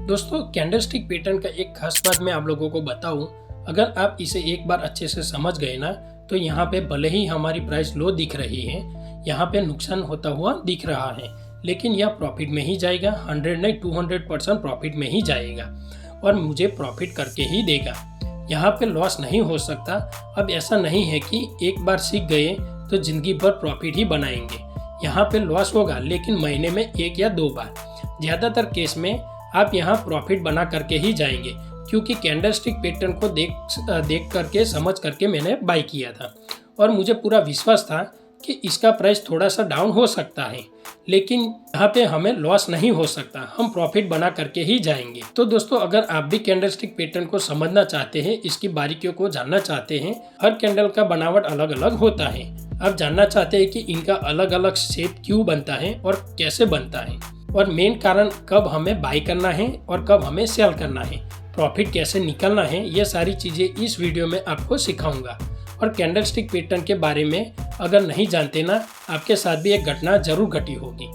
दोस्तों candlestick pattern का एक खास बात मैं आप लोगों को बताऊं, अगर आप इसे एक बार अच्छे से समझ गए ना तो यहाँ पे भले ही हमारी प्राइस लो दिख रही है, यहाँ पे नुकसान होता हुआ दिख रहा है, लेकिन यह प्रॉफिट में ही जाएगा। 100 नहीं 200% प्रॉफिट में ही जाएगा और मुझे प्रॉफिट करके ही देगा। यहाँ पे लॉस नहीं हो सकता। अब ऐसा नहीं है कि एक बार सीख गए तो जिंदगी भर प्रॉफिट ही बनाएंगे। यहाँ पे लॉस होगा लेकिन महीने में 1 या 2 बार। ज़्यादातर केस में आप यहाँ प्रॉफिट बना करके ही जाएंगे, क्योंकि कैंडलस्टिक पैटर्न को देख करके समझ करके मैंने बाय किया था और मुझे पूरा विश्वास था कि इसका प्राइस थोड़ा सा डाउन हो सकता है, लेकिन यहाँ पे हमें लॉस नहीं हो सकता, हम प्रॉफिट बना करके ही जाएंगे। तो दोस्तों अगर आप भी कैंडलस्टिक पैटर्न को समझना चाहते हैं, इसकी बारीकियों को जानना चाहते हैं, हर कैंडल का बनावट अलग अलग होता है। आप जानना चाहते हैं कि इनका अलग अलग शेप क्यों बनता है और कैसे बनता है, और मेन कारण कब हमें बाय करना है और कब हमें सेल करना है, प्रॉफिट कैसे निकलना है, ये सारी चीज़ें इस वीडियो में आपको सिखाऊंगा। और कैंडलस्टिक पैटर्न के बारे में अगर नहीं जानते ना, आपके साथ भी एक घटना जरूर घटी होगी।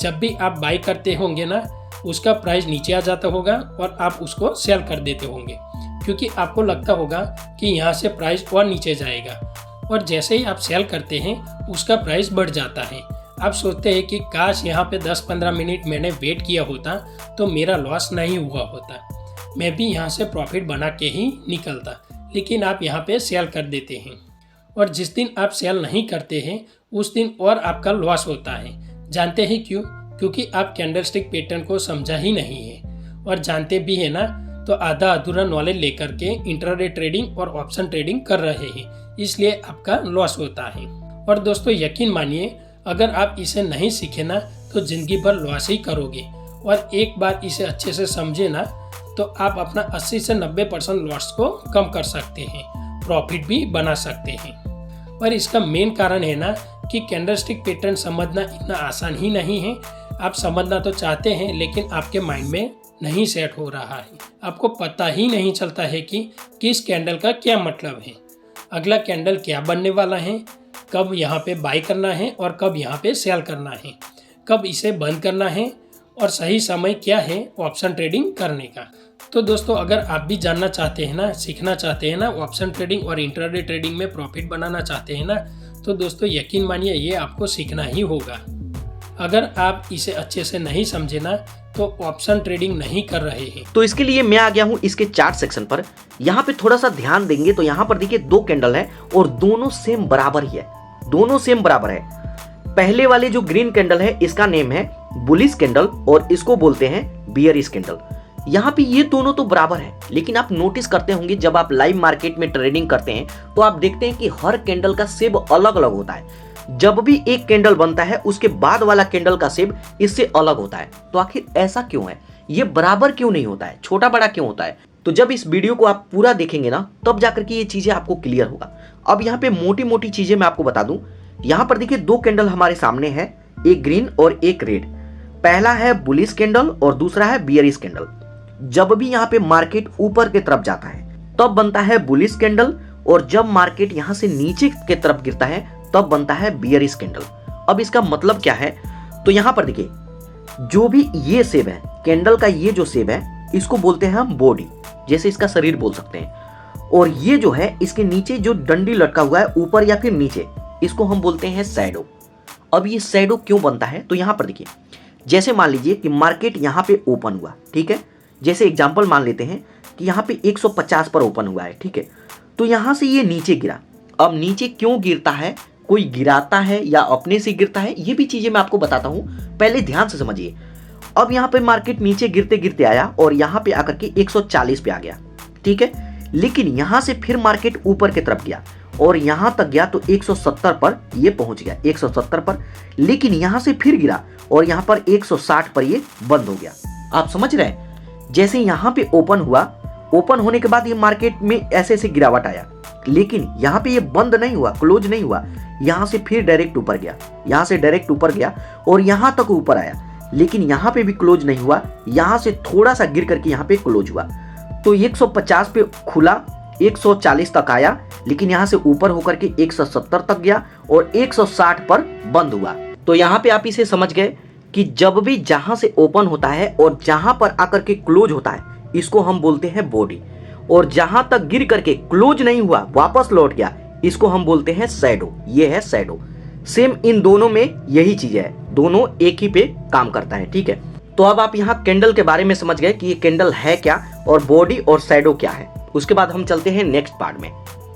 जब भी आप बाय करते होंगे ना, उसका प्राइस नीचे आ जाता होगा और आप उसको सेल कर देते होंगे, क्योंकि आपको लगता होगा कि यहाँ से प्राइस और नीचे जाएगा, और जैसे ही आप सेल करते हैं उसका प्राइस बढ़ जाता है। आप सोचते हैं कि काश यहाँ पे 10-15 मिनट मैंने वेट किया होता तो मेरा लॉस नहीं हुआ होता, मैं भी यहाँ से प्रॉफिट बना के ही निकलता, लेकिन आप यहाँ पे सेल कर देते हैं। और जिस दिन आप सेल नहीं करते हैं उस दिन और आपका लॉस होता है। जानते हैं क्यों? क्योंकि आप कैंडलस्टिक पैटर्न को समझा ही नहीं है, और जानते भी है ना तो आधा अधूरा नॉलेज लेकर के इंट्राडे ट्रेडिंग और ऑप्शन ट्रेडिंग कर रहे हैं, इसलिए आपका लॉस होता है। और दोस्तों यकीन मानिए, अगर आप इसे नहीं सीखे ना तो जिंदगी भर लॉस ही करोगे, और एक बार इसे अच्छे से समझे ना तो आप अपना 80 से 90% लॉस को कम कर सकते हैं, प्रॉफिट भी बना सकते हैं। और इसका मेन कारण है ना कि कैंडलस्टिक पैटर्न समझना इतना आसान ही नहीं है। आप समझना तो चाहते हैं लेकिन आपके माइंड में नहीं सेट हो रहा है, आपको पता ही नहीं चलता है कि किस कैंडल का क्या मतलब है, अगला कैंडल क्या बनने वाला है, कब यहाँ पे बाय करना है और कब यहाँ पे सेल करना है, कब इसे बंद करना है, और सही समय क्या है ऑप्शन ट्रेडिंग करने का। तो दोस्तों अगर आप भी जानना चाहते हैं ना, सीखना चाहते हैं ना, ऑप्शन ट्रेडिंग और इंट्राडे ट्रेडिंग में प्रॉफिट बनाना चाहते हैं ना, तो दोस्तों यकीन मानिए ये आपको सीखना ही होगा। अगर आप इसे अच्छे से नहीं समझे ना तो ऑप्शन ट्रेडिंग नहीं कर रहे हैं। तो इसके लिए मैं आ गया हूँ इसके चार्ट सेक्शन पर। यहाँ पे थोड़ा सा ध्यान देंगे तो यहाँ पर देखिए 2 कैंडल है और दोनों सेम बराबर ही है, दोनों सेम बराबर है। पहले वाले जो ग्रीन कैंडल है इसका नेम है बुलिश कैंडल और इसको बोलते हैं बियरिश कैंडल। यहाँ पे ये दोनों तो बराबर है, लेकिन आप नोटिस करते होंगे जब आप लाइव मार्केट में ट्रेडिंग करते हैं तो आप देखते हैं कि हर कैंडल का शेप अलग अलग होता है। जब भी एक कैंडल बनता है उसके बाद वाला कैंडल का शेप इससे अलग होता है। तो आखिर ऐसा क्यों है? ये बराबर क्यों नहीं होता है, छोटा बड़ा क्यों होता है? तो जब इस वीडियो को आप पूरा देखेंगे ना तब जाकर के ये चीजें आपको क्लियर होगा। अब यहाँ पे मोटी मोटी चीजें मैं आपको बता दूं। यहाँ पर देखिए 2 कैंडल हमारे सामने है, एक ग्रीन और एक रेड। पहला है बुलिश कैंडल और दूसरा है बियरिश कैंडल। जब भी यहाँ पे मार्केट ऊपर की तरफ जाता है तब बनता है बुलिश कैंडल, और जब मार्केट यहाँ से नीचे की तरफ गिरता है तब बनता है बियरिश कैंडल। अब इसका मतलब क्या है? तो यहाँ पर देखिए जो भी ये शेप है कैंडल का, ये जो शेप है इसको बोलते हैं हम बॉडी, जैसे इसका शरीर बोल सकते हैं। और ये जो है इसके नीचे जो डंडी लटका हुआ है ऊपर या फिर नीचे, इसको हम बोलते हैं शैडो। अब ये शैडो क्यों बनता है? तो यहाँ पर देखिए, जैसे मान लीजिए कि मार्केट यहाँ पे ओपन हुआ, ठीक है, जैसे एग्जांपल मान लेते हैं कि यहाँ पे 150 पर ओपन हुआ है, ठीक है, तो यहाँ से ये नीचे गिरा। अब नीचे क्यों गिरता है, कोई गिराता है या अपने से गिरता है, ये भी चीजें मैं आपको बताता हूँ, पहले ध्यान से समझिए। अब यहाँ पे मार्केट नीचे गिरते गिरते आया और यहाँ पे आकर के 140 पे आ गया, ठीक है, लेकिन यहाँ से फिर मार्केट ऊपर की तरफ गया और यहाँ तक गया तो 170 पर ये पहुंच गया, 170 पर, लेकिन यहाँ से फिर गिरा और यहाँ पर 160 पर ये बंद हो गया। आप समझ रहे हैं? जैसे यहाँ पे ओपन हुआ, ओपन होने के बाद ये मार्केट में ऐसे ऐसे गिरावट आया, लेकिन यहाँ पे ये बंद नहीं हुआ, क्लोज नहीं हुआ, यहाँ से फिर डायरेक्ट ऊपर गया, यहाँ से डायरेक्ट ऊपर गया और यहाँ तक ऊपर आया, लेकिन यहाँ पे भी क्लोज नहीं हुआ, यहाँ से थोड़ा सा गिर करके यहाँ पे क्लोज हुआ। तो 150 पे खुला, 140 तक आया, लेकिन यहाँ से ऊपर होकर के 170 तक गया और 160 पर बंद हुआ। तो यहाँ पे आप इसे समझ गए कि जब भी जहां से ओपन होता है और जहां पर आकर के क्लोज होता है इसको हम बोलते हैं बॉडी, और जहां तक गिर करके क्लोज नहीं हुआ वापस लौट गया इसको हम बोलते हैं शैडो। ये है शैडो। सेम इन दोनों में यही चीज है, दोनों एक ही पे काम करता है। ठीक है, तो अब आप यहाँ कैंडल के बारे में समझ गए कि ये कैंडल है क्या और बॉडी और शैडो क्या है। उसके बाद हम चलते हैं नेक्स्ट पार्ट में।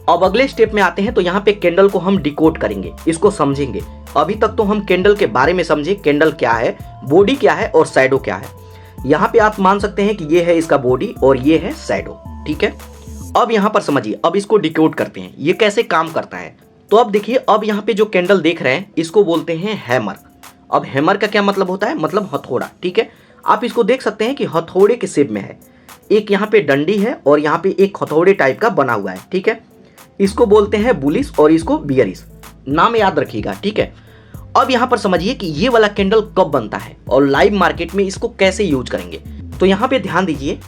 अब अगले स्टेप में आते हैं, तो यहाँ पे कैंडल को हम डिकोड करेंगे, इसको समझेंगे। अभी तक तो हम कैंडल के बारे में समझे, कैंडल क्या है, बॉडी क्या है और शैडो क्या है। यहाँ पे आप मान सकते हैं कि ये है इसका बॉडी और ये है शैडो। ठीक है, अब यहाँ पर समझिए, अब इसको डिकोड करते हैं ये कैसे काम करता है। तो अब देखिए, अब यहाँ पे जो कैंडल देख रहे हैं इसको बोलते हैं हैमर। अब हैमर का क्या मतलब होता है, मतलब हथौड़ा। ठीक है, आप इसको देख सकते हैं कि हथौड़े के शेप में है, एक यहाँ पे डंडी है और यहाँ पे एक हथौड़े टाइप का बना हुआ है। ठीक है, इसको बोलते हैं बुलिस और इसको बियरिस, नाम याद रखिएगा। ठीक है, अब यहाँ पर समझिए कि ये वाला कैंडल कब बनता है और लाइव मार्केट में इसको कैसे यूज करेंगे। तो यहाँ पे ध्यान दीजिए,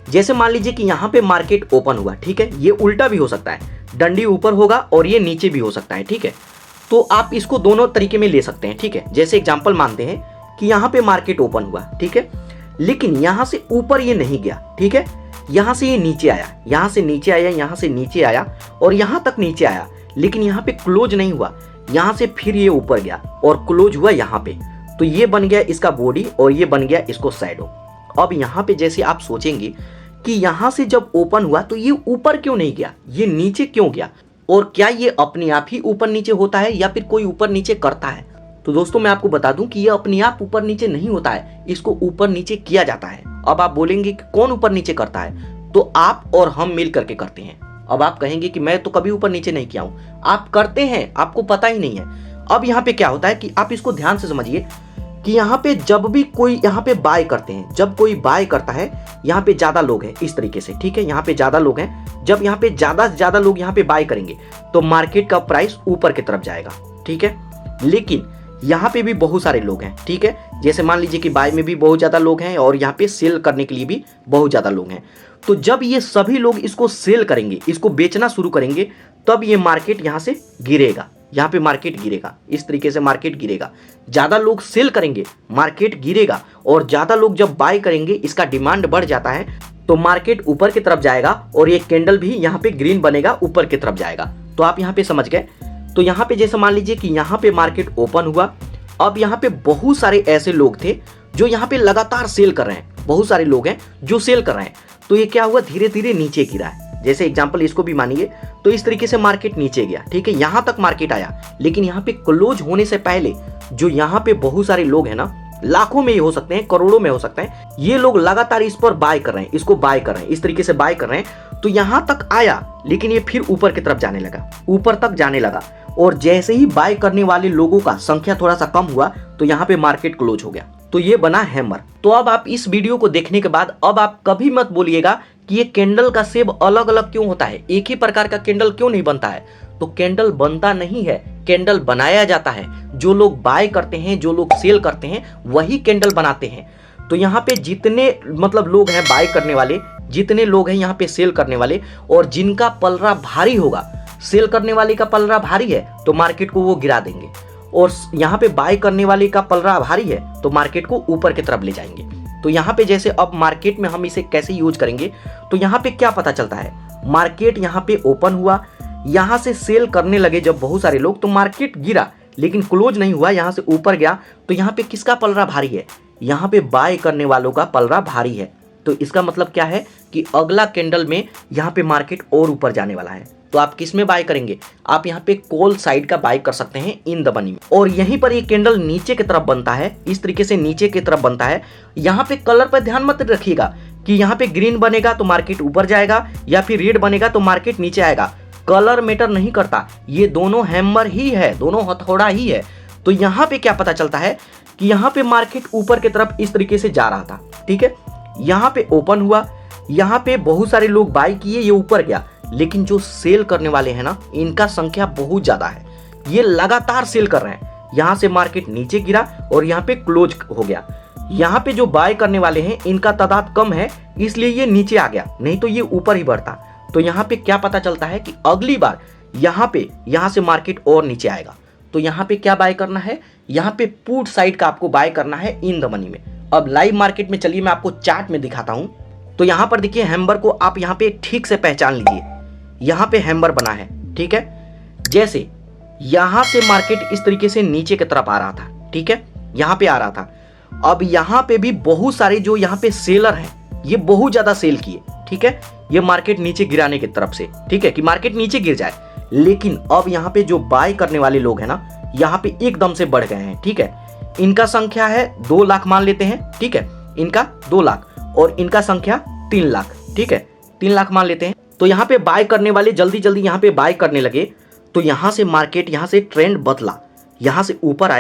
जैसे मान लीजिए कि यहाँ पे मार्केट ओपन हुआ। ठीक है, ये उल्टा भी हो सकता है, डंडी ऊपर होगा और ये नीचे भी हो सकता है। ठीक है, तो आप इसको दोनों तरीके में ले सकते हैं। ठीक है, जैसे एग्जांपल मानते हैं कि यहाँ पे मार्केट ओपन हुआ। ठीक है, लेकिन यहाँ से ऊपर ये नहीं गया। ठीक है, यहाँ से ये नीचे आया, यहाँ से नीचे आया, यहाँ से नीचे आया और यहाँ तक नीचे आया, लेकिन यहाँ पे क्लोज नहीं हुआ। यहाँ से फिर ये ऊपर गया और क्लोज हुआ यहाँ पे, तो ये बन गया इसका बॉडी और ये बन गया इसको शैडो। अब यहाँ पे जैसे आप सोचेंगे कि यहाँ से जब ओपन हुआ तो ये ऊपर क्यों नहीं गया, ये नीचे क्यों गया, और क्या ये अपने आप ही ऊपर नीचे होता है या फिर कोई ऊपर नीचे करता है। तो दोस्तों मैं आपको बता दूं कि ये अपने आप ऊपर नीचे नहीं होता है, इसको ऊपर नीचे किया जाता है। अब आप बोलेंगे कि कौन ऊपर नीचे करता है, तो आप और हम मिल करके करते हैं। अब आप कहेंगे कि मैं तो कभी ऊपर नीचे नहीं किया हूं, आप करते हैं, आपको पता ही नहीं है। अब यहाँ पे क्या होता है कि आप इसको ध्यान से समझिए कि यहाँ पे जब भी कोई यहाँ पे बाय करते हैं, जब कोई बाय करता है, यहाँ पे ज्यादा लोग हैं इस तरीके से। ठीक है, यहाँ पे ज्यादा लोग हैं, जब यहाँ पे ज्यादा से ज्यादा लोग यहाँ पे बाय करेंगे तो मार्केट का प्राइस ऊपर की तरफ जाएगा। ठीक है, लेकिन यहाँ पे भी बहुत सारे लोग हैं। ठीक है, जैसे मान लीजिए कि बाय में भी बहुत ज्यादा लोग हैं और यहाँ पे सेल करने के लिए भी बहुत ज्यादा लोग हैं। तो जब ये सभी लोग इसको सेल करेंगे, इसको बेचना शुरू करेंगे, तब ये मार्केट यहाँ से गिरेगा, यहाँ पे मार्केट गिरेगा, इस तरीके से मार्केट गिरेगा। ज्यादा लोग सेल करेंगे, मार्केट गिरेगा, और ज्यादा लोग जब बाय करेंगे, इसका डिमांड बढ़ जाता है, तो मार्केट ऊपर की तरफ जाएगा और ये कैंडल भी यहाँ पे ग्रीन बनेगा, ऊपर की तरफ जाएगा। तो आप यहाँ पे समझ गए। तो यहाँ पे जैसे मान लीजिए कि यहाँ पे मार्केट ओपन हुआ, अब यहाँ पे बहुत सारे ऐसे लोग थे जो यहाँ पे लगातार सेल कर रहे हैं, बहुत सारे लोग हैं जो सेल कर रहे हैं। तो ये क्या हुआ, धीरे धीरे नीचे गिरा है। जैसे एग्जांपल इसको भी मानिए, तो इस तरीके से मार्केट नीचे गया। ठीक है, यहाँ तक मार्केट आया, लेकिन यहाँ पे क्लोज होने से पहले जो यहाँ पे बहुत सारे लोग हैं ना, लाखों में ही हो सकते हैं, करोड़ों में हो सकते हैं, ये लोग लगातार इस पर बाय कर रहे हैं, इसको बाय कर रहे हैं, इस तरीके से बाय कर रहे हैं। तो यहाँ तक आया, लेकिन ये फिर ऊपर की तरफ जाने लगा, ऊपर तक जाने लगा, और जैसे ही बाय करने वाले लोगों का संख्या थोड़ा सा कम हुआ तो यहाँ पे मार्केट क्लोज हो गया। तो ये बना हैमर। तो अब आप इस वीडियो को देखने के बाद अब आप कभी मत बोलिएगा कि ये कैंडल का शेप अलग अलग क्यों होता है, एक ही प्रकार का कैंडल क्यों नहीं बनता है। तो कैंडल बनता नहीं है, कैंडल बनाया जाता है। जो लोग बाय करते हैं, जो लोग सेल करते हैं, वही कैंडल बनाते हैं। तो यहाँ पे जितने मतलब लोग हैं बाय करने वाले, जितने लोग हैं यहाँ पे सेल करने वाले, और जिनका पलड़ा भारी होगा, सेल करने वाले का पलड़ा भारी है तो मार्केट को वो गिरा देंगे, और यहाँ पे बाय करने वाले का पलड़ा भारी है तो मार्केट को ऊपर की तरफ ले जाएंगे। तो यहाँ पे जैसे अब मार्केट में हम इसे कैसे यूज करेंगे, तो यहाँ पे क्या पता चलता है, मार्केट यहाँ पे ओपन हुआ, यहाँ से सेल करने लगे जब बहुत सारे लोग, तो मार्केट गिरा लेकिन क्लोज नहीं हुआ, यहाँ से ऊपर गया। तो यहाँ पे किसका पलड़ा भारी है, यहाँ पे बाय करने वालों का पलड़ा भारी है। तो इसका मतलब क्या है कि अगला कैंडल में यहाँ पे मार्केट और ऊपर जाने वाला है। तो आप किस में बाय करेंगे, आप यहाँ पे कॉल साइड का बाय कर सकते हैं, इन द मनी में। और यहीं पर ये कैंडल नीचे की तरफ बनता है, इस तरीके से नीचे की तरफ बनता है। यहाँ पे कलर पर ध्यान मत रखिएगा कि यहाँ पे ग्रीन बनेगा तो मार्केट ऊपर जाएगा या फिर रेड बनेगा तो मार्केट नीचे आएगा, कलर मैटर नहीं करता। ये दोनों हैमर ही है, दोनों हथौड़ा ही है। तो यहाँ पे क्या पता चलता है कि यहाँ पे मार्केट ऊपर की तरफ इस तरीके से जा रहा था। ठीक है, यहाँ पे ओपन हुआ, यहाँ पे बहुत सारे लोग बाय किए, ये ऊपर गया, लेकिन जो सेल करने वाले हैं ना, इनका संख्या बहुत ज्यादा है, ये लगातार सेल कर रहे हैं। यहाँ से मार्केट नीचे गिरा और यहाँ पे क्लोज हो गया। यहाँ पे जो बाय करने वाले हैं इनका तादाद कम है, इसलिए ये नीचे आ गया, नहीं तो ये ऊपर ही बढ़ता। तो यहाँ पे क्या पता चलता है कि अगली बार यहाँ से मार्केट और नीचे आएगा। तो यहाँ पे क्या बाय करना है, यहाँ पे पुट साइड का आपको बाय करना है इन द मनी में। अब लाइव मार्केट में चलिए मैं आपको चार्ट में दिखाता हूं। तो यहाँ पर देखिए हैम्बर को आप यहाँ पे ठीक से पहचान लीजिए, यहाँ पे हैम्बर बना है, ठीक है। जैसे यहाँ से मार्केट इस तरीके से नीचे की तरफ आ रहा था, ठीक है, यहाँ पे आ रहा था। अब यहाँ पे भी बहुत सारे जो यहाँ पे सेलर हैं, ये बहुत ज्यादा सेल किए, ठीक है, ये मार्केट नीचे गिराने की तरफ से, ठीक है, कि मार्केट नीचे गिर जाए। लेकिन अब यहाँ पे जो बाय करने वाले लोग हैं ना, यहाँ पे एकदम से बढ़ गए हैं, ठीक है। इनका संख्या है 2 लाख मान लेते हैं, ठीक है, इनका 2 लाख और इनका संख्या 3 लाख, ठीक है, 3 लाख मान लेते हैं। तो यहाँ पे बाय करने वाले जल्दी जल्दी यहाँ पे बाय करने लगे। तो यहाँ से मार्केट, यहाँ से ट्रेंड बदला, यहाँ से ऊपर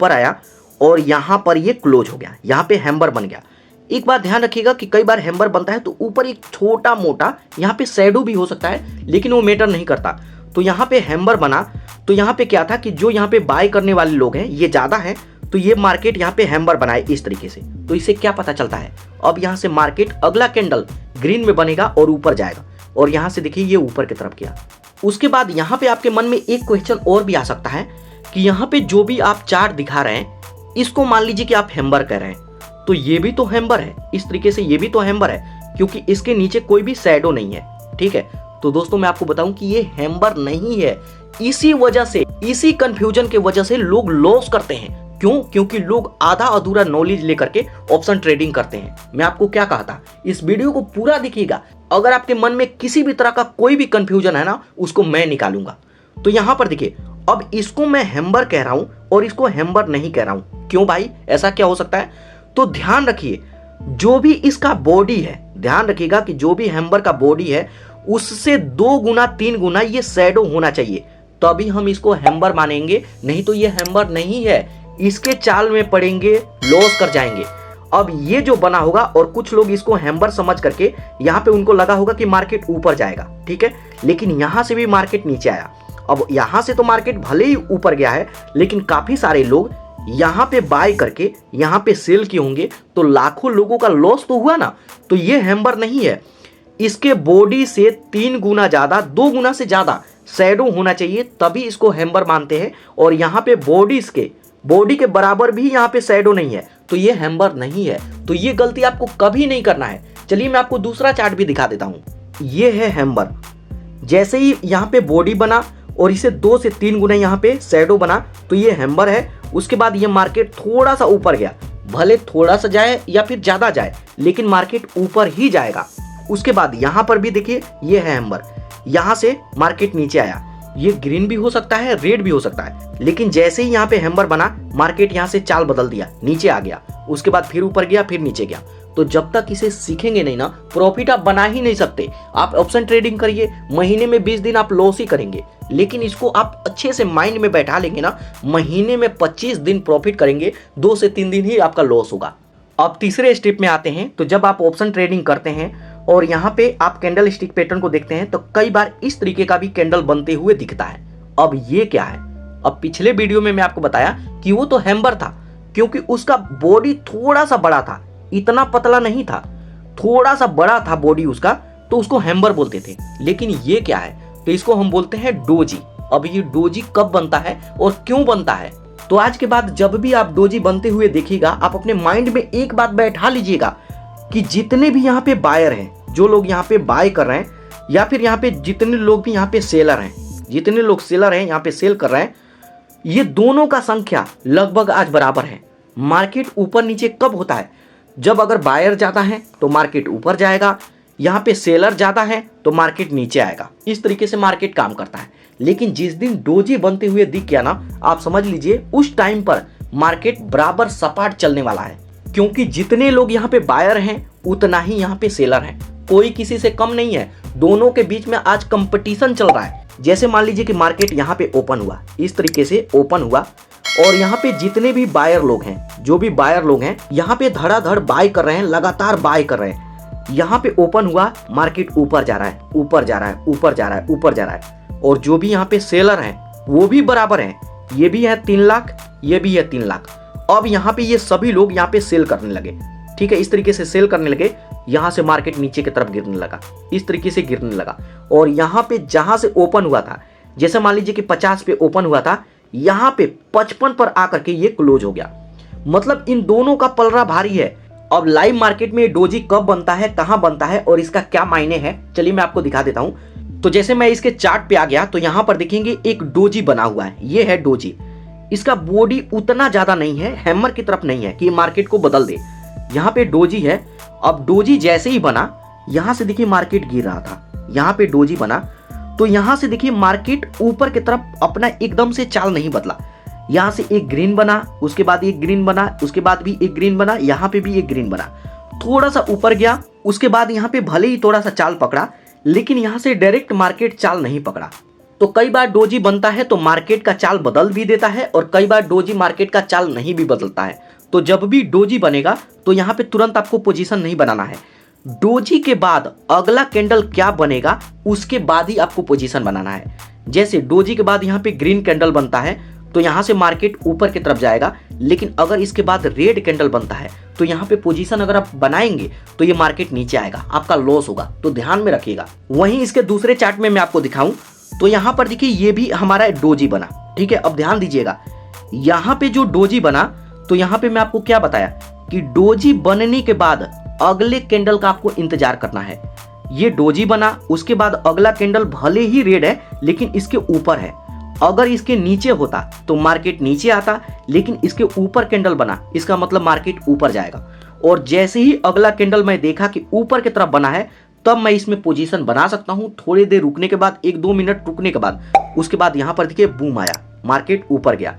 आया और यहाँ पर ये क्लोज हो गया, यहाँ पे हैम्बर बन गया। एक बात ध्यान रखिएगा कि कई बार हैम्बर बनता है तो ऊपर एक छोटा मोटा यहाँ पे शैडो भी हो सकता है, लेकिन वो मैटर नहीं करता। तो यहाँ पे हैम्बर बना, तो यहाँ पे क्या था कि जो यहाँ पे बाय करने वाले लोग हैं ये ज्यादा है, तो ये मार्केट यहाँ पे हैम्बर बनाए इस तरीके से। तो इससे क्या पता चलता है, अब यहाँ से मार्केट अगला कैंडल ग्रीन में बनेगा और ऊपर जाएगा, और यहाँ से देखिए ये ऊपर की तरफ गया। उसके बाद यहाँ पे आपके मन में एक क्वेश्चन और भी आ सकता है कि यहाँ पे जो भी आप चार्ट दिखा रहे हैं, इसको मान लीजिए कि आप हैम्बर कह रहे हैं, तो ये भी तो हैम्बर है, इस तरीके से ये भी तो हैम्बर है, क्योंकि इसके नीचे कोई भी शैडो नहीं है, ठीक है। तो दोस्तों मैं आपको बताऊं कि ये हैम्बर नहीं है। इसी वजह से, इसी कंफ्यूजन के वजह से लोग लॉस करते हैं। क्यों? क्योंकि लोग आधा अधूरा नॉलेज लेकर के ऑप्शन ट्रेडिंग करते हैं। मैं आपको क्या कहा था, इस वीडियो को पूरा देखिएगा। अगर आपके मन में किसी भी तरह का कोई भी कंफ्यूजन है ना, उसको मैं निकालूंगा। तो यहां पर देखिए, अब इसको मैं हैम्बर कह रहा हूं और इसको हैम्बर नहीं कह रहा हूं। क्यों भाई, ऐसा क्या हो सकता है? तो ध्यान रखिए, जो भी इसका बॉडी है, ध्यान रखिएगा कि जो भी हैम्बर का बॉडी है उससे 2 गुना 3 गुना ये शैडो होना चाहिए, तभी हम इसको हैम्बर मानेंगे, नहीं तो ये हैम्बर नहीं है। इसके चाल में पड़ेंगे, लॉस कर जाएंगे। अब ये जो बना होगा, और कुछ लोग इसको हैम्बर समझ करके यहाँ पे उनको लगा होगा कि मार्केट ऊपर जाएगा, ठीक है, लेकिन यहाँ से भी मार्केट नीचे आया। अब यहाँ से तो मार्केट भले ही ऊपर गया है, लेकिन काफी सारे लोग यहाँ पे बाय करके यहाँ पे सेल किए होंगे, तो लाखों लोगों का लॉस तो हुआ ना। तो ये हैम्बर नहीं है, इसके बॉडी से 3 गुना ज्यादा, 2 गुना से ज्यादा शैडो होना चाहिए, तभी इसको हैम्बर मानते हैं। और यहाँ पे बॉडी के बराबर भी यहाँ पे शैडो नहीं है, तो ये हैम्बर नहीं है। तो ये गलती आपको कभी नहीं करना है। चलिए मैं आपको दूसरा चार्ट भी दिखा देता हूं। ये है हैम्बर। जैसे ही यहाँ पे बॉडी बना और इसे 2 से 3 गुना यहाँ पे शैडो बना, तो ये हैम्बर है। उसके बाद ये मार्केट थोड़ा सा ऊपर गया, भले थोड़ा सा जाए या फिर ज्यादा जाए, लेकिन मार्केट ऊपर ही जाएगा। उसके बाद यहाँ पर भी देखिए, ये है हैम्बर। यहाँ से मार्केट नीचे आया, ये ग्रीन भी हो सकता है, रेड भी हो सकता है, लेकिन जैसे ही यहाँ पे हैम्बर बना, मार्केट यहाँ से चाल बदल दिया, नीचे आ गया। उसके बाद फिर ऊपर गया, फिर नीचे गया। तो जब तक इसे सीखेंगे नहीं ना, प्रॉफिट आप बना ही नहीं सकते। आप ऑप्शन ट्रेडिंग करिए, महीने में 20 दिन आप लॉस ही करेंगे, लेकिन इसको आप अच्छे से माइंड में बैठा लेंगे ना, महीने में 25 दिन प्रॉफिट करेंगे, 2 से 3 दिन ही आपका लॉस होगा। अब तीसरे स्टेप में आते हैं। तो जब आप ऑप्शन ट्रेडिंग करते हैं और यहाँ पे आप कैंडल स्टिक पैटर्न को देखते हैं, तो कई बार इस तरीके का भी कैंडल बनते हुए दिखता है। अब ये क्या है? अब पिछले वीडियो में मैं आपको बताया कि वो तो हैम्बर था, क्योंकि उसका बॉडी थोड़ा सा बड़ा था, इतना पतला नहीं था, थोड़ा सा बड़ा था बॉडी उसका, तो उसको हैम्बर बोलते थे। लेकिन ये क्या है? तो इसको हम बोलते हैं डोजी। अब ये डोजी कब बनता है और क्यों बनता है? तो आज के बाद जब भी आप डोजी बनते हुए देखिएगा, आप अपने माइंड में एक बात बैठा लीजिएगा कि जितने भी यहाँ पे बायर हैं, जो लोग यहाँ पे बाय कर रहे हैं, या फिर यहाँ पे जितने लोग भी यहाँ पे सेलर हैं, जितने लोग सेलर हैं यहाँ पे सेल कर रहे हैं, ये दोनों का संख्या लगभग आज बराबर है। मार्केट ऊपर नीचे कब होता है? जब अगर बायर ज्यादा है तो मार्केट ऊपर जाएगा, यहाँ पे सेलर ज्यादा है तो मार्केट नीचे आएगा। इस तरीके से मार्केट काम करता है। लेकिन जिस दिन डोजी बनते हुए दिख गया ना, आप समझ लीजिए उस टाइम पर मार्केट बराबर सपाट चलने वाला है, क्योंकि जितने लोग यहाँ पे बायर हैं उतना ही यहाँ पे सेलर हैं। कोई किसी से कम नहीं है, दोनों के बीच में आज कंपटीशन चल रहा है। जैसे मान लीजिए कि मार्केट यहाँ पे ओपन हुआ, इस तरीके से ओपन हुआ, और यहाँ पे जितने भी बायर लोग हैं, जो भी बायर लोग हैं, यहाँ पे धड़ाधड़ बाय कर रहे हैं, लगातार बाय कर रहे हैं। यहाँ पे ओपन हुआ, मार्केट ऊपर जा रहा है, ऊपर जा रहा है, ऊपर जा रहा है, ऊपर जा रहा है। और जो भी यहाँ पे सेलर हैं वो भी बराबर हैं, ये भी है 3 लाख, ये भी है 3 लाख। अब यहाँ पे ये सभी लोग यहाँ पे सेल करने लगे, ठीक है, इस तरीके से सेल करने लगे। यहाँ से मार्केट नीचे की तरफ गिरने लगा, इस तरीके से गिरने लगा। और यहाँ पे जहां से ओपन हुआ था, जैसे मान लीजिए कि 50 पे ओपन हुआ था, यहाँ पे 55 पर आकर के ये क्लोज हो गया। मतलब इन दोनों का पलड़ा भारी है। अब लाइव मार्केट में डोजी कब बनता है, कहां बनता है और इसका क्या मायने हैं, चलिए मैं आपको दिखा देता हूं। तो जैसे मैं इसके चार्ट पे आ गया तो यहां पर देखेंगे एक डोजी बना हुआ है, ये है डोजी। इसका बॉडी उतना ज्यादा नहीं है, हैमर की तरफ नहीं है कि मार्केट को बदल दे। यहाँ पे डोजी है। अब डोजी जैसे ही बना, यहां से देखिए मार्केट गिर रहा था, यहाँ पे डोजी बना तो यहां से देखिए मार्केट ऊपर की तरफ अपना एकदम से चाल नहीं बदला। यहां से एक ग्रीन बना, उसके बाद एक ग्रीन बना, उसके बाद भी एक ग्रीन बना, यहां पे भी एक ग्रीन बना, थोड़ा सा ऊपर गया, उसके बाद यहां पे भले ही थोड़ा सा चाल पकड़ा लेकिन यहां से डायरेक्ट मार्केट चाल नहीं पकड़ा। तो कई बार डोजी बनता है तो मार्केट का चाल बदल भी देता है और कई बार डोजी मार्केट का चाल नहीं भी बदलता है। तो जब भी डोजी बनेगा तो यहां पे तुरंत आपको पोजीशन नहीं बनाना है। डोजी के बाद अगला कैंडल क्या बनेगा उसके बाद ही आपको पोजीशन बनाना है। जैसे डोजी के बाद यहाँ पे ग्रीन कैंडल बनता है तो यहाँ से मार्केट ऊपर की तरफ जाएगा, लेकिन अगर इसके बाद रेड कैंडल बनता है तो यहाँ पे पोजीशन अगर आप बनाएंगे तो ये मार्केट नीचे आएगा, आपका लॉस होगा, तो ध्यान में रखिएगा। वहीं इसके दूसरे चार्ट में मैं आपको दिखाऊं तो यहाँ पर देखिए ये भी हमारा डोजी बना, ठीक है। अब ध्यान दीजिएगा, यहाँ पे जो डोजी बना तो यहाँ पे मैं आपको क्या बताया कि डोजी बनने के बाद अगले कैंडल का आपको इंतजार करना है। ये डोजी बना, उसके बाद अगला कैंडल भले ही रेड है लेकिन इसके ऊपर है। अगर इसके नीचे होता तो मार्केट नीचे आता, लेकिन इसके ऊपर कैंडल बना, इसका मतलब मार्केट ऊपर जाएगा। और जैसे ही अगला कैंडल मैं देखा कि ऊपर की तरफ बना है तब मैं इसमें पोजीशन बना सकता हूं। थोड़ी देर रुकने के बाद, 1-2 मिनट रुकने के बाद, उसके बाद यहां पर देखिए बूम आया, मार्केट ऊपर गया।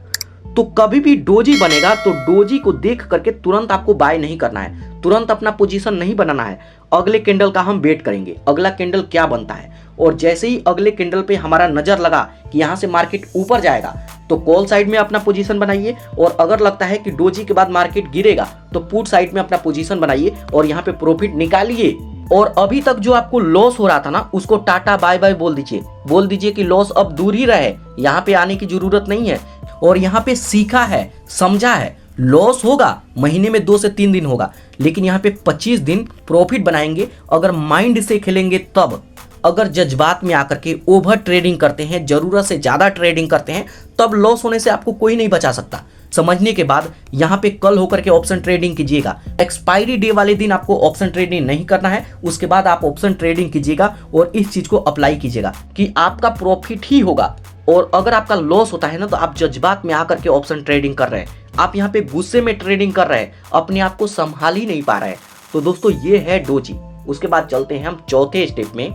तो कभी भी डोजी बनेगा तो डोजी को देख करके तुरंत आपको बाय नहीं करना है, तुरंत अपना पोजीशन नहीं बनाना है। अगले कैंडल का हम वेट करेंगे, अगला कैंडल क्या बनता है। और जैसे ही अगले कैंडल पे हमारा नजर लगा कि यहाँ से मार्केट ऊपर जाएगा तो कॉल साइड में अपना पोजीशन बनाइए। और अगर लगता है कि डोजी के बाद मार्केट गिरेगा तो पुट साइड में अपना पोजीशन बनाइए और यहाँ पे प्रॉफिट निकालिए। और अभी तक जो आपको लॉस हो रहा था ना, उसको टाटा बाय बाय बोल दीजिए कि लॉस अब दूर ही रहे, यहाँ पे आने की जरूरत नहीं है। और यहाँ पे सीखा है, समझा है, लॉस होगा, महीने में 2 से 3 दिन होगा, लेकिन यहाँ पे 25 दिन प्रॉफिट बनाएंगे अगर माइंड से खेलेंगे तब। अगर जज्बात में आकर के ओवर ट्रेडिंग करते हैं, जरूरत से ज्यादा ट्रेडिंग करते हैं, तब लॉस होने से आपको कोई नहीं बचा सकता। समझने के बाद यहाँ पे कल होकर के ऑप्शन ट्रेडिंग कीजिएगा। एक्सपायरी डे वाले दिन आपको ऑप्शन ट्रेडिंग नहीं करना है, उसके बाद आप ऑप्शन ट्रेडिंग कीजिएगा और इस चीज को अप्लाई कीजिएगा कि आपका प्रॉफिट ही होगा। और अगर आपका लॉस होता है ना तो आप जज्बात में आकर के ऑप्शन ट्रेडिंग कर रहे हैं, आप यहाँ पे गुस्से में ट्रेडिंग कर रहे हैं, अपने आप को संभाल ही नहीं पा रहे हैं। तो दोस्तों ये है डोजी। उसके बाद चलते हैं हम चौथे स्टेप में।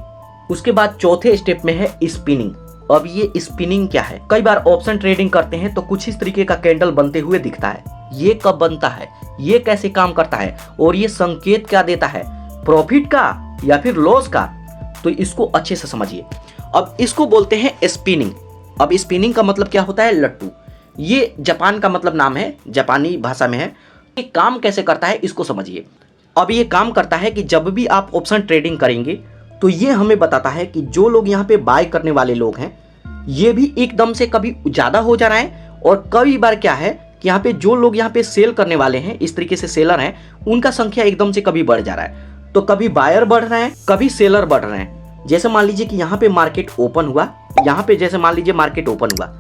उसके बाद चौथे स्टेप में है स्पिनिंग। अब ये स्पिनिंग क्या है? कई बार ऑप्शन ट्रेडिंग करते हैं तो कुछ इस तरीके का कैंडल बनते हुए दिखता है। ये कब बनता है, ये कैसे काम करता है और ये संकेत क्या देता है, प्रॉफिट का या फिर लॉस का? तो इसको अच्छे से समझिए। अब इसको बोलते हैं स्पिनिंग। अब स्पिनिंग का मतलब क्या होता है? लट्टू। ये जापान का मतलब नाम है, जापानी भाषा में है। ये काम कैसे करता है इसको समझिए। अब ये काम करता है कि जब भी आप ऑप्शन ट्रेडिंग करेंगे तो ये हमें बताता है कि जो लोग यहाँ पे बाय करने वाले लोग हैं ये भी एकदम से कभी ज़्यादा हो जा रहा है, और कई बार क्या है कि यहाँ पे जो लोग यहाँ पे सेल करने वाले हैं, इस तरीके से सेलर हैं, उनका संख्या एकदम से कभी बढ़ जा रहा है। तो कभी बायर बढ़ रहे हैं, कभी सेलर बढ़ रहे हैं। जैसे मान लीजिए कि यहाँ पे मार्केट ओपन हुआ, यहाँ पे जैसे मान लीजिए मार्केट ओपन हुआ,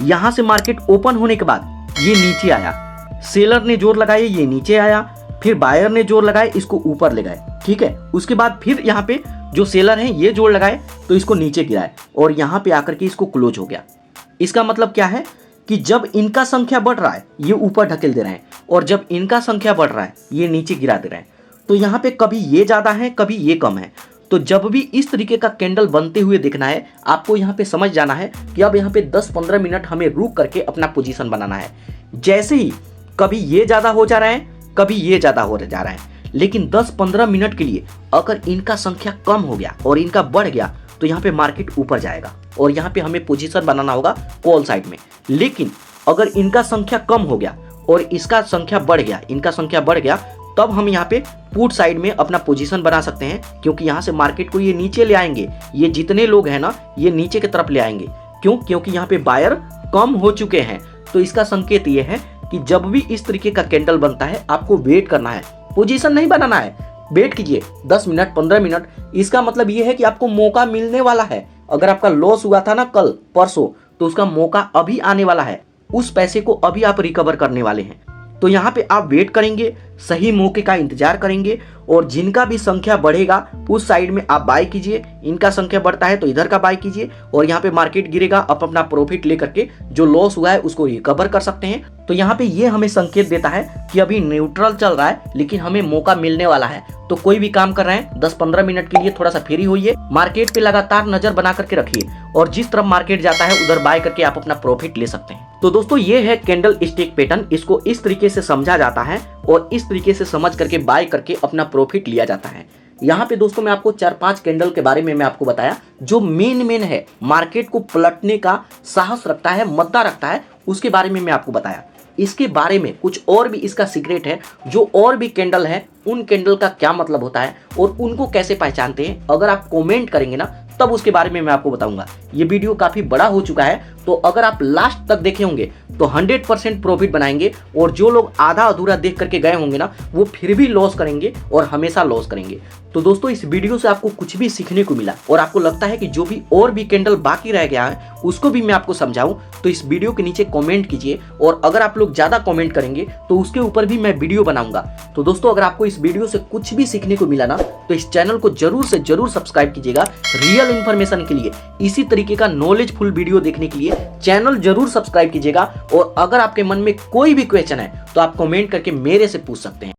यहाँ से मार्केट ओपन होने के बाद ये नीचे आया, सेलर ने जोर लगाया, ये नीचे आया, फिर बायर ने जोर लगाया, इसको ऊपर ले गए, ठीक है। उसके बाद फिर यहाँ पे जो सेलर हैं ये जोर लगाए तो इसको नीचे गिराए और यहाँ पे आकर के इसको क्लोज हो गया। इसका मतलब क्या है कि जब इनका संख्या बढ़ रहा है ये ऊपर ढकेल दे रहे हैं, और जब इनका संख्या बढ़ रहा है ये नीचे गिरा दे रहे हैं। तो यहाँ पे कभी ये ज्यादा है, कभी ये कम है। तो जब भी इस तरीके का कैंडल बनते हुए दिखना है, आपको यहाँ पे समझ जाना है कि अब यहाँ पे 10-15 मिनट हमें रुक करके अपना पोजीशन बनाना है। जैसे ही कभी ये ज्यादा हो जा रहा है, कभी ये ज्यादा हो जा रहा है, लेकिन 10-15 मिनट के लिए अगर इनका संख्या कम हो गया और इनका बढ़ गया तो यहाँ पे मार्केट ऊपर जाएगा और यहाँ पे हमें पोजीशन बनाना होगा कॉल साइड में। लेकिन अगर इनका संख्या कम हो गया और इसका संख्या बढ़ गया, इनका संख्या बढ़ गया, तब हम यहाँ पे पुट साइड में अपना पोजीशन बना सकते हैं, क्योंकि यहाँ से मार्केट को ये नीचे ले आएंगे। ये जितने लोग हैं ना ये नीचे की तरफ ले आएंगे। क्यों? क्योंकि यहाँ पे बायर कम हो चुके हैं। तो इसका संकेत ये है कि जब भी इस तरीके का कैंडल बनता है आपको वेट करना है, पोजीशन नहीं बनाना है। वेट कीजिए 10 मिनट 15 मिनट। इसका मतलब ये है कि आपको मौका मिलने वाला है। अगर आपका लॉस हुआ था ना कल परसों, तो उसका मौका अभी आने वाला है, उस पैसे को अभी आप रिकवर करने वाले हैं। तो यहाँ पे आप वेट करेंगे, सही मौके का इंतजार करेंगे और जिनका भी संख्या बढ़ेगा उस साइड में आप बाय कीजिए, इनका संख्या बढ़ता है तो इधर का बाय कीजिए और यहाँ पे मार्केट गिरेगा, आप अपना प्रॉफिट लेकर के जो लॉस हुआ है उसको रिकवर कर सकते हैं। तो यहाँ पे ये हमें संकेत देता है कि अभी न्यूट्रल चल रहा है लेकिन हमें मौका मिलने वाला है। तो कोई भी काम कर रहे हैं 10-15 मिनट के लिए थोड़ा सा फ्री होइए, मार्केट पे लगातार नजर बना करके रखिए और जिस तरफ मार्केट जाता है उधर बाय करके आप अपना प्रॉफिट ले सकते हैं। तो दोस्तों ये है कैंडल स्टिक पैटर्न, इसको इस तरीके से समझा जाता है और इस तरीके से समझ करके बाय करके अपना प्रॉफिट लिया जाता है। यहाँ पे दोस्तों मैं आपको 4-5 कैंडल के बारे में मैं आपको बताया जो मेन है, मार्केट को पलटने का साहस रखता है, मद्दा रखता है, उसके बारे में मैं आपको बताया। इसके बारे में कुछ और भी इसका सीक्रेट है, जो और भी कैंडल है उन कैंडल का क्या मतलब होता है और उनको कैसे पहचानते हैं, अगर आप कमेंट करेंगे ना तब उसके बारे में मैं आपको बताऊंगा। ये वीडियो काफी बड़ा हो चुका है तो अगर आप लास्ट तक देखे होंगे तो 100% प्रॉफिट बनाएंगे और जो लोग आधा अधूरा देख करके गए होंगे ना वो फिर भी लॉस करेंगे और हमेशा लॉस करेंगे। तो दोस्तों इस वीडियो से आपको कुछ भी सीखने को मिला और आपको लगता है कि जो भी और भी कैंडल बाकी रह गया है उसको भी मैं आपको समझाऊं तो इस वीडियो के नीचे कमेंट कीजिए और अगर आप लोग ज्यादा कमेंट करेंगे तो उसके ऊपर भी मैं वीडियो बनाऊंगा। तो दोस्तों अगर आपको इस वीडियो से कुछ भी सीखने को मिला ना तो इस चैनल को जरूर से जरूर सब्सक्राइब कीजिएगा। रियल इन्फॉर्मेशन के लिए, इसी तरीके का नॉलेजफुल वीडियो देखने के लिए चैनल जरूर सब्सक्राइब कीजिएगा और अगर आपके मन में कोई भी क्वेश्चन है तो आप कमेंट करके मेरे से पूछ सकते हैं।